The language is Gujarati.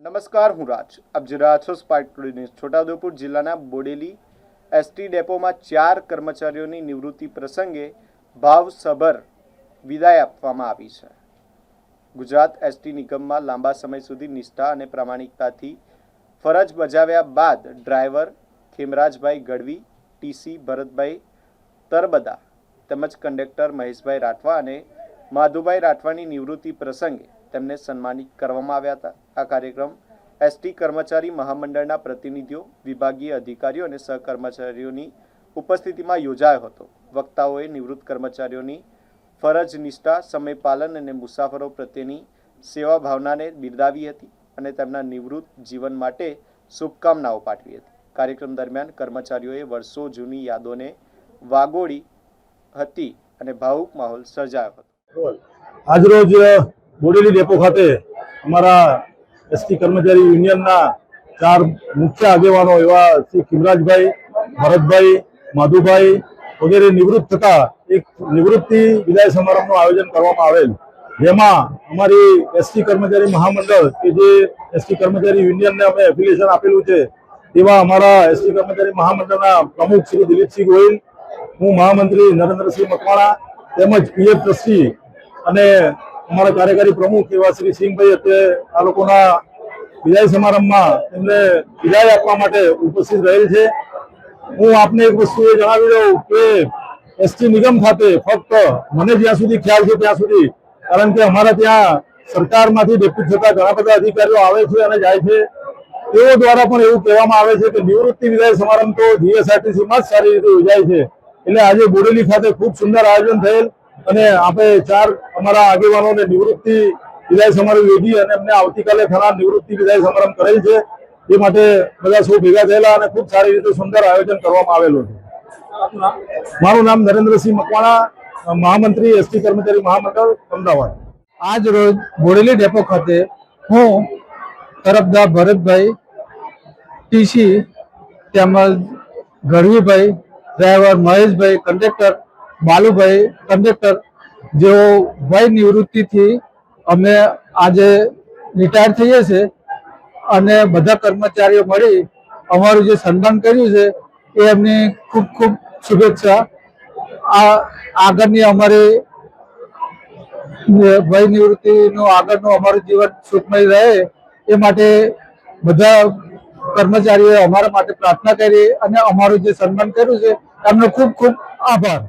નમસ્કાર, હું રાજ. આપ જોઈ રહ્યા છો સ્પાર્ક ટુડે ન્યૂઝ. છોટાઉદેપુર જિલ્લાના બોડેલી એસટી ડેપોમાં 4 કર્મચારીઓની નિવૃત્તિ પ્રસંગે ભાવસભર વિદાય આપવામાં આવી છે. ગુજરાત એસટી નિગમમાં લાંબા સમય સુધી નિષ્ઠા અને પ્રામાણિકતાથી ફરજ બજાવ્યા બાદ ડ્રાઈવર ખેમરાજભાઈ ગઢવી, ટીસી ભરતભાઈ તરબદા તેમજ કંડક્ટર મહેશભાઈ રાઠવા અને માધુભાઈ રાઠવાની નિવૃત્તિ પ્રસંગે તેમને સન્માનિત કરવામાં આવ્યા હતા. આ કાર્યક્રમ એસટી કર્મચારી મહામંડળના પ્રતિનિધિઓ, વિભાગીય અધિકારીઓ અને સહકર્મચારીઓની ઉપસ્થિતિમાં યોજાયો હતો. વક્તાઓએ નિવૃત્ત કર્મચારીઓની ફરજ નિષ્ઠા, સમયપાલન અને મુસાફરો પ્રત્યેની સેવા ભાવનાને બિરદાવી હતી અને તેમના નિવૃત્ત જીવન માટે શુભકામનાઓ પાઠવી હતી. કાર્યક્રમ દરમિયાન કર્મચારીઓએ વર્ષો જૂની યાદોને વાગોળી હતી અને ભાવુક માહોલ સર્જાયો હતો. આજરોજ બોડેલી ડેપો ખાતે અમારા એસટી કર્મચારી યુનિયનના 4 મુખ્ય આગેવાનો એવા શ્રી ખેમરાજભાઈ, ભરતભાઈ, માધુભાઈ વગેરે નિવૃત્ત થતા એક નિવૃત્તિ વિદાય સમારંભનું આયોજન કરવામાં આવેલ, જેમાં અમારી એસટી કર્મચારી મહામંડળ કે જે એસટી કર્મચારી યુનિયનને અમે એફિલિએશન આપેલું છે તેવા અમારા એસટી કર્મચારી મહામંડળના પ્રમુખ શ્રી દિલીપસિંહ ગોહિલ, હું મહામંત્રી નરેન્દ્રસિંહ મકવાણા તેમજ પીએફ ટ્રસ્ટી અને અમારા કાર્યકારી પ્રમુખ એવા શ્રી સિંહભાઈ અત્યારે આ લોકોના વિદાય સમારંભમાં તેમને વિદાય આપવા માટે ઉપસ્થિત રહેલ છે. હું આપને એક વસ્તુ એ જણાવી દઉં કે એસટી નિગમ ખાતે ફક્ત મને જ્યાં સુધી ખ્યાલ છે ત્યાં સુધી, કારણ કે અમારા ત્યાં સરકારમાંથી ડેપ્યુટ થતા ઘણા બધા અધિકારીઓ આવે છે અને જાય છે, તેઓ દ્વારા પણ એવું કહેવામાં આવે છે કે નિવૃત્તિ વિદાય સમારંભ તો જીએસઆરટીસીમાં જ સારી રીતે યોજાય છે. એટલે આજે બોડેલી ખાતે ખૂબ સુંદર આયોજન થયેલ અને આપણે 4 અમારા આગેવાનોને નિવૃત્તિ વિદાય સમારંભ યોજી અને અમને આવતીકાલે થનાર નિવૃત્તિ વિદાય સમારંભ કરેલ છે. એ માટે બધા સૌ ભેગા થયેલા અને ખૂબ સારી રીતે સુંદર આયોજન કરવામાં આવેલું છે. મારું નામ નરેન્દ્રસિંહ મકવાણા, મહામંત્રી એસટી કર્મચારી મહામંડળ અમદાવાદ. આજ રોજ બોડેલી ડેપો ખાતે હું તરબદા ભરતભાઈ, ટીસી તેમજ ગઢવીભાઈ, ડ્રાઈવર મહેશભાઈ, કંડક્ટર બાલુભાઈ, કંડક્ટર જેઓ વય નિવૃત્તિથી અમે આજે રિટાયર થઈએ છીએ અને બધા કર્મચારીઓ મળી અમારું જે સન્માન કર્યું છે એ એમની ખૂબ ખૂબ શુભેચ્છા. આ આગળની અમારી વય નિવૃત્તિનું આગળનું અમારું જીવન સુખમય રહે એ માટે બધા કર્મચારીઓએ અમારા માટે પ્રાર્થના કરી અને અમારું જે સન્માન કર્યું છે એમનો ખૂબ ખૂબ આભાર.